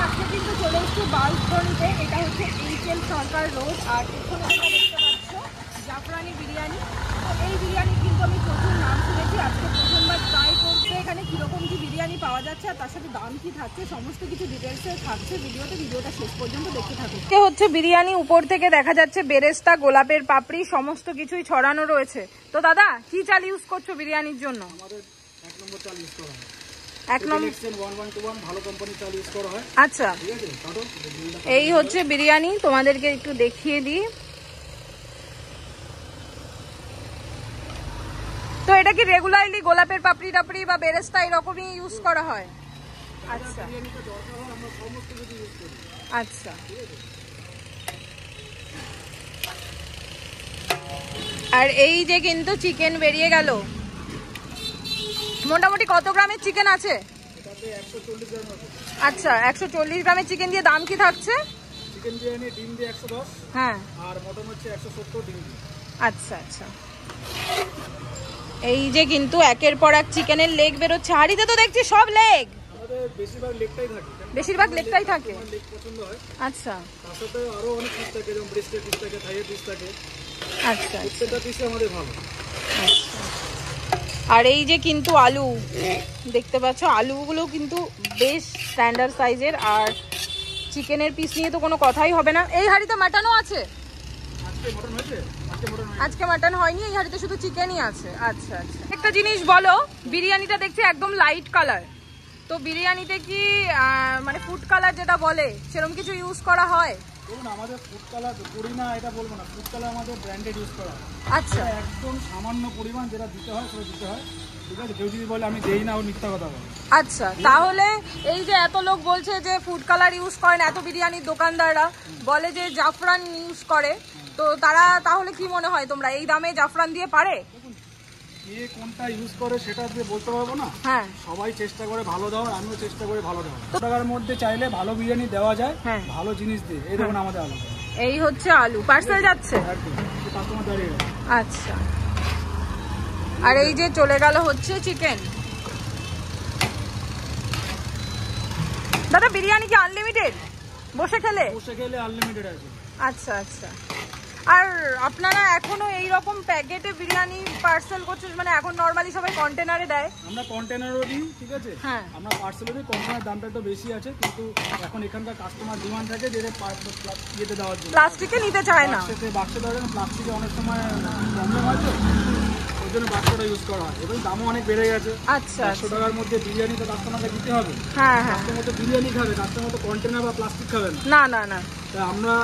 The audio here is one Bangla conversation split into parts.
আজকে কিন্তু চলে এসেছি বালকনিতে। এটা হচ্ছে এইচএল সরকার রোড। আর এখানে তোমরা দেখতে পাচ্ছ জাফরানি বিরিয়ানি। তো এই বিরিয়ানি কিন্তু আমি প্রচুর নাম শুনেছি, আজকে প্রথমবার ট্রাই করতে। এখানে কীরকম কী বিরিয়ানি পাওয়া যাচ্ছে আর তার সাথে দাম কী থাকছে সমস্ত কিছু ডিটেলসে থাকছে ভিডিওটা শেষ পর্যন্ত দেখতে থাকুন। হচ্ছে বিরিয়ানি, উপর থেকে দেখা যাচ্ছে বেরেস্তা, গোলাপের পাপড়ি সমস্ত কিছুই ছড়ানো রয়েছে। তো দাদা কি চাল ইউজ করছো বিরিয়ানির জন্য? আমাদের 1 নম্বর চাল ইউজ করা হয়। আচ্ছা, এই হচ্ছে বিরিয়ানি, তোমাদেরকে একটু দেখিয়ে দিই। তো এটা কি রেগুলারলি গোলাপের পাপড়ি টাপড়ি বা বেরেস্তা এরকমই ইউজ করা হয়? আচ্ছা আচ্ছা। আর এই যে কিন্তু চিকেন বেরিয়ে গেল। মোটামুটি কত গ্রামের চিকেন আছে? আচ্ছা, 140 গ্রামের চিকেন দিয়ে দাম কি থাকছে? চিকেন বিরিয়ানি ডিম দিয়ে 110, হ্যাঁ, আর মটন হচ্ছে 170 ডিম দিয়ে। আচ্ছা আচ্ছা। এই যে কিন্তু একের পর এক চিকেনের লেগ বেরোচ্ছে। হাড়িতে তো দেখছি সব লেগ। আমাদের বেশিরভাগ লেগটাই থাকে। বেশিরভাগ লেগটাই থাকে। লেগ পছন্দ হয়। আচ্ছা, তার সাথে আরো অনেক পিস থাকে, যেমন ব্রেস্টের পিস থাকে, থাইয়ের পিস থাকে। আচ্ছা, প্রত্যেকটা পিসই আমাদের ভালো। আচ্ছা। আর এই যে কিন্তু আলু দেখতে পাচ্ছ, আলুগুলো কিন্তু বেশ স্ট্যান্ডার্ড সাইজের। আর চিকেনের পিস নিয়ে তো কোনো কথাই হবে না। এই হাঁড়িতে মাটনও আছে? আজকে মাটন হয়নি, এই হাঁড়িতে শুধু চিকেনই আছে। আচ্ছা আচ্ছা। একটা জিনিস বলো, বিরিয়ানিটা দেখছি একদম লাইট কালার। তো বিরিয়ানিতে কি মানে ফুড কালার যেটা বলে সেরকম কিছু ইউজ করা হয়? দেখুন, আমাদের ফুড কালার করি না এটা বলবো না, ফুড কালার আমাদের ব্র্যান্ডেড ইউজ করা হয়। আচ্ছা, একদম সামান্য পরিমাণ যেটা দিতে হয় সেটা দিতে হয়, ঠিক আছে? কেউ যদি বলে আমি দেই না, ও মিথ্যা কথা বলে। আচ্ছা, তাহলে এই যে এত লোক বলছে যে ফুড কালার ইউজ করে না, এত বিরিয়ানির দোকানদাররা বলে যে জাফরান ইউজ করে, তো তারা তাহলে কি মনে হয় তোমরা এই দামে জাফরান দিয়ে পারে? কে কোনটা ইউজ করে সেটা দিয়ে বলতে পারবো না। হ্যাঁ, সবাই চেষ্টা করে ভালো দেওয়ার, আমিও চেষ্টা করি ভালো দেওয়ার। টাকার মধ্যে চাইলে ভালো বিরিয়ানি দেওয়া যায়, ভালো জিনিস দিয়ে। এই দেখুন আমাদের আলু। এই হচ্ছে আলু, পার্সেল যাচ্ছে। কাস্টমার দাঁড়িয়ে গেছে। আচ্ছা, আর এই যে চলে গেল হচ্ছে চিকেন। দাদা বিরিয়ানি কি আনলিমিটেড? বসে খেলে আনলিমিটেড আছে। আচ্ছা আচ্ছা। আর আপনারা এখনো এই রকম প্যাকেটে বিরিয়ানি পার্সেল করছেন? মানে এখন নরমালি সবাই কন্টেনারে দেয়, আমরা কন্টেনারও দিই, ঠিক আছে? হ্যাঁ, আমরা পার্সেলও দিই। কন্টেনার দামটা একটু বেশি আছে, কিন্তু এখন এখানকার কাস্টমার ডিমান্ড থাকে যে ইয়েতে দেওয়ার জন্য। প্লাস্টিকে নিতে চায় না। বাক্সে দেওয়ার জন্য, প্লাস্টিকে অনেক সময় প্রবলেম হয়, তো ওই জন্য বাক্সটা ইউজ করা হয়। এবং দামও অনেক বেড়ে গেছে। আচ্ছা, 100 টাকার মধ্যে বিরিয়ানি তো কাস্টমারকে দিতে হবে। হ্যাঁ হ্যাঁ, কাস্টমার তো বিরিয়ানি খাবে, কাস্টমার তো কন্টেনার বা প্লাস্টিক খাবে না। না না না। তাই আমরা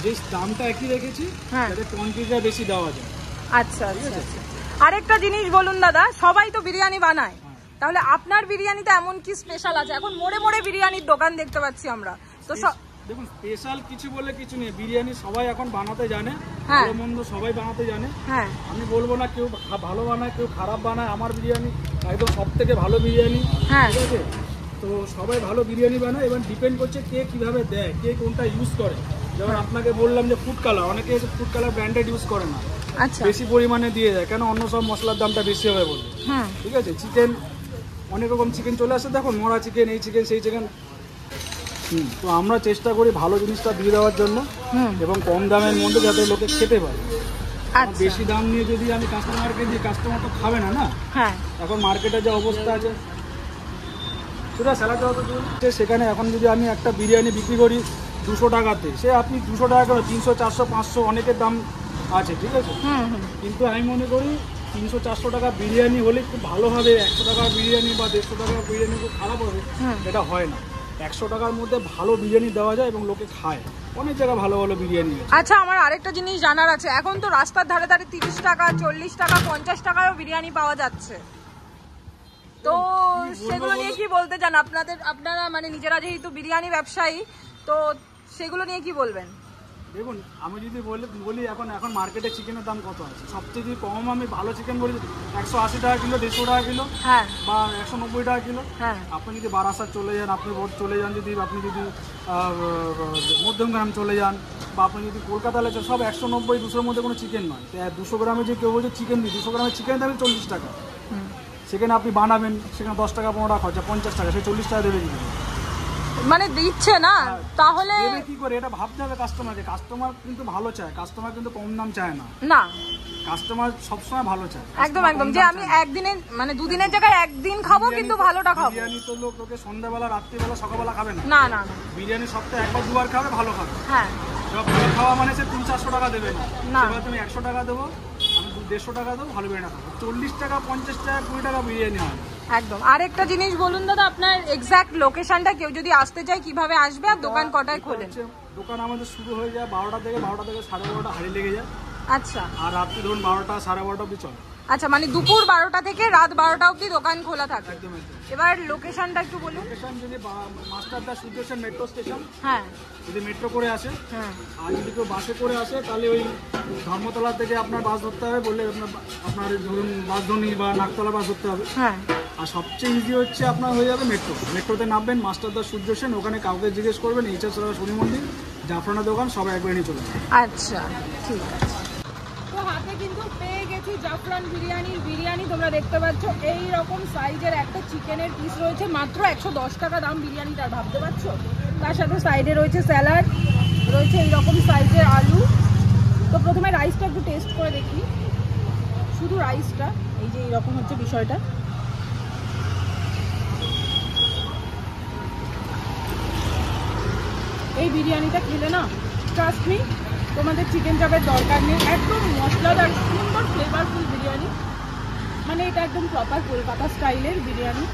যে দামটা একই রেখেছি, যাতে কোয়ান্টিটিটা বেশি দেওয়া যায়। আচ্ছা আচ্ছা। আরেকটা জিনিস বলুন দাদা, সবাই তো বিরিয়ানি বানায়, তাহলে আপনার বিরিয়ানিতে এমন কি স্পেশাল আছে? এখন মোড়ে মোড়ে বিরিয়ানির দোকান দেখতে পাচ্ছি আমরা, তো দেখুন স্পেশাল কিছু বলে কিছু নেই। বিরিয়ানি সবাই এখন বানাতে জানে, ভালো মন্দ সবাই বানাতে জানে। হ্যাঁ, আমি বলবো না কেউ ভালো বানায় কেউ খারাপ বানায়। আমার বিরিয়ানি একদম সব থেকে ভালো বিরিয়ানি, ঠিক আছে? তো সবাই ভালো বিরিয়ানি বানায়, এবং ডিপেন্ড করছে কে কিভাবে দেয়, কে কোনটা ইউজ করে। যেমন আপনাকে বললাম যে ফুড কালার, অনেকে ফুড কালার ব্র্যান্ডেড ইউজ করে না, বেশি পরিমাণে দিয়ে দেয়, কেন অন্য সব মশলার দামটা বেশি হবে বলে, ঠিক আছে? চিকেন অনেক রকম চিকেন চলে আসে, দেখুন মরা চিকেন, এই চিকেন সেই চিকেন। তো আমরা চেষ্টা করি ভালো জিনিসটা দিয়ে দেওয়ার জন্য, এবং কম দামের মধ্যে যাতে লোকে খেতে পারে। বেশি দাম নিয়ে যদি আমি কাস্টমারকে দিই, কাস্টমার তো খাবে না। না, এখন মার্কেটে যে অবস্থা আছে সেটা স্যালাড সেখানে এখন যদি আমি একটা বিরিয়ানি বিক্রি করি 200 টাকাতে, সে আপনি 200 টাকা করে 300, 400, 500 অনেকের দাম আছে, ঠিক আছে? কিন্তু আমি মনে করি 300, 400 টাকা বিরিয়ানি হলে খুব ভালো হবে। 100 টাকার বিরিয়ানি বা 150 টাকার বিরিয়ানি খুব খারাপ হবে, এটা হয় না। 100 টাকার মধ্যে ভালো বিরিয়ানি দেওয়া যায় এবং লোকে খায়। অনেক জায়গায় ভালো ভালো বিরিয়ানি আছে। আচ্ছা, আমার আরেকটা জিনিস জানার আছে, এখন তো রাস্তার ধারে ধারে 30 টাকা, 40 টাকা, 50 টাকায়ও বিরিয়ানি পাওয়া যাচ্ছে, তো সেগুলো নিয়ে কি বলতে চান? আপনারা মানে নিজেরা যেহেতু বিরিয়ানি ব্যবসায়ী, তো সেগুলো নিয়ে কি বলবেন? দেখুন, আমি যদি বলি এখন মার্কেটে চিকেনের দাম কত আছে, সবথেকে কম আমি ভালো চিকেন বলি 180 টাকা কিলো, 150 টাকা কিলো, বা 190 টাকা কিলো। আপনি যদি বারাসাত চলে যান, আপনি চলে যান, আপনি যদি মধ্যমগ্রাম চলে যান, বা আপনি যদি কলকাতায় যান, সব 190, 200-র মধ্যে কোনো চিকেন নয়। 200 গ্রামে যে কেউ বলছে চিকেন দিই, 200 গ্রামের চিকেন দামে 40 টাকা। সেখানে আপনি বানাবেন, সেখানে 10 টাকা 15 টাকা খরচা, 50 টাকা, সেই 40 টাকা দেবে দিবেন। মানে দিচ্ছে না, তাহলে কি করে এটা ভাবতে হবে কাস্টমারকে। কাস্টমার কিন্তু ভালো চায়, কাস্টমার কিন্তু কম দাম চায় না। না, কাস্টমার সবসময় ভালো চায়। একদম একদম, যে আমি একদিনে মানে দুদিনের জায়গায় একদিন খাবো, কিন্তু ভালোটা খাবো। বিরিয়ানি তো লোকে সন্ধ্যাবেলা, রাত্রিবেলা, সকালবেলা খাবে না। না না, বিরিয়ানি সপ্তাহে একবার দুবার খাবে, ভালো খাবে। হ্যাঁ, ভালো খাওয়া মানে সে 300-400 টাকা দেবে না, এবার তুমি 100 টাকা দেবো, আমি 150 টাকা দেবো, ভালো বিরিয়ানি খাবো। 40 টাকা, 50 টাকা, 20 টাকা বিরিয়ানি হয়। একদম। আরেকটা জিনিস বলুন দাদা, আপনার এক্সাক্ট লোকেশনটা, কেউ যদি আসতে চায় কিভাবে আসবে, আর দোকান কটায় খোলেন? দোকান আমাদের শুরু হয়ে যায় 12টা থেকে, 12টা থেকে 12:30 হাড়ি লেগে যায়। আচ্ছা। আর রাত্রি ধরুন 12টা, 12:30 অবধি চলে। আচ্ছা, মানে দুপুর 12টা থেকে রাত 12টা অবধি দোকান খোলা থাকে। একদম একদম। এবার লোকেশনটা একটু বলুন। লোকেশন যদি মাস্টারদা সূর্যসেন মেট্রো স্টেশন, হ্যাঁ, যদি মেট্রো করে আসে, হ্যাঁ, আর যদি কেউ বাসে করে আসে তাহলে ওই ধর্মতলা থেকে আপনার বাস ধরতে হবে, বললে আপনার ধরুন বাসধনী বা নাকতলা বাস ধরতে হবে। হ্যাঁ। আর সবচেয়ে ইজি হচ্ছে আপনার হয়ে যাবে মেট্রোতে নামবেন, মাস্টারদা সূর্যসেন, ওখানে কাউকে জিজ্ঞেস করবেন এইচএস শনি মন্দির, জাফরানা দোকান, সবাই একবার নিয়ে চলে যাবে। আচ্ছা, ঠিক আছে। তো হাতে কিন্তু পেয়ে গেছি জাফরান বিরিয়ানি। তোমরা দেখতে পাচ্ছ এই রকম সাইজের একটা চিকেনের পিস রয়েছে, মাত্র 110 টাকা দাম বিরিয়ানিটার, ভাবতে পারছো? তার সাথে সাইডে রয়েছে স্যালাড, রয়েছে এইরকম সাইজের আলু। তো প্রথমে রাইসটা একটু টেস্ট করে দেখি, শুধু রাইসটা, এই যে এইরকম হচ্ছে বিষয়টা। এই বিরিয়ানিটা খেলে না, ট্রাস্ট মি, তোমাদের চিকেন চাপের দরকার নেই। একদম মশলাদার, সুন্দর ফ্লেভারফুল বিরিয়ানি। মানে এটা একদম প্রপার কলকাতা স্টাইলের বিরিয়ানি।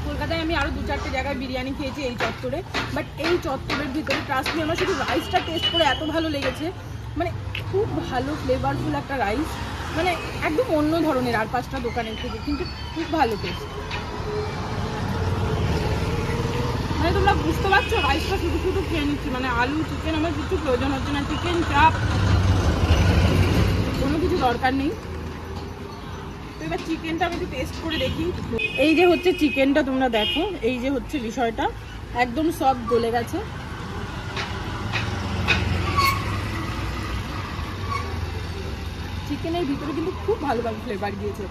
কলকাতায় আমি আরও 2-4টে জায়গায় বিরিয়ানি খেয়েছি এই চত্বরে, বাট এই চত্বরের ভিতরে ট্রাস্ট মি আমার শুধু রাইসটা টেস্ট করে এত ভালো লেগেছে। মানে খুব ভালো ফ্লেভারফুল একটা রাইস, মানে একদম অন্য ধরনের আর 5টা দোকানের থেকে, কিন্তু খুব ভালো টেস্ট। মানে তোমরা বুঝতে পারছো, রাইসটা শুধু শুধু খেয়ে নিচ্ছি, মানে আলু চিকেন আমার কিছু প্রয়োজন হচ্ছে না, চিকেন চাপ কোনো কিছু দরকার নেই। তো এবার চিকেনটা আমি একটু টেস্ট করে দেখি। এই যে হচ্ছে চিকেনটা, তোমরা দেখো, এই যে হচ্ছে বিষয়টা, একদম সফট গলে গেছে। চিকেনের ভিতরে কিন্তু খুব ভালোভাবে ফ্লেভার দিয়েছে।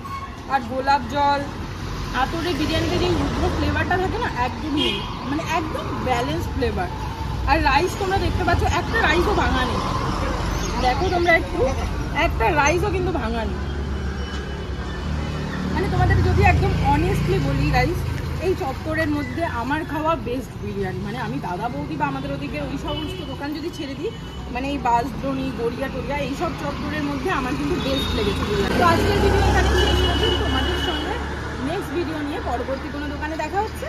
আর গোলাপ জল, আতরের বিরিয়ানিতে যে উগ্র ফ্লেভারটা থাকে না, একদমই নেই, মানে একদম ব্যালেন্স ফ্লেভার। আর রাইস তোমরা দেখতে পাচ্ছ, একটা রাইসও ভাঙা নেই, দেখো তোমরা একটু, একটা রাইসও কিন্তু ভাঙা নেই। মানে তোমাদের যদি একদম অনেস্টলি বলি, রাইস এই চত্বরের মধ্যে আমার খাওয়া বেস্ট বিরিয়ানি। মানে আমি দাদা বৌদি বা আমাদের ওদিকে ওই সমস্ত দোকান যদি ছেড়ে দিই, মানে এই বাসদ্রোণী, গড়িয়া টড়িয়া, এইসব চত্বরের মধ্যে আমার কিন্তু বেস্ট লেগেছে বিরিয়ানি। তো আজকের ভিডিও এখানে শেষ করছি, তোমাদের সঙ্গে নেক্সট ভিডিও নিয়ে পরবর্তী কোনো দোকানে দেখা হচ্ছে।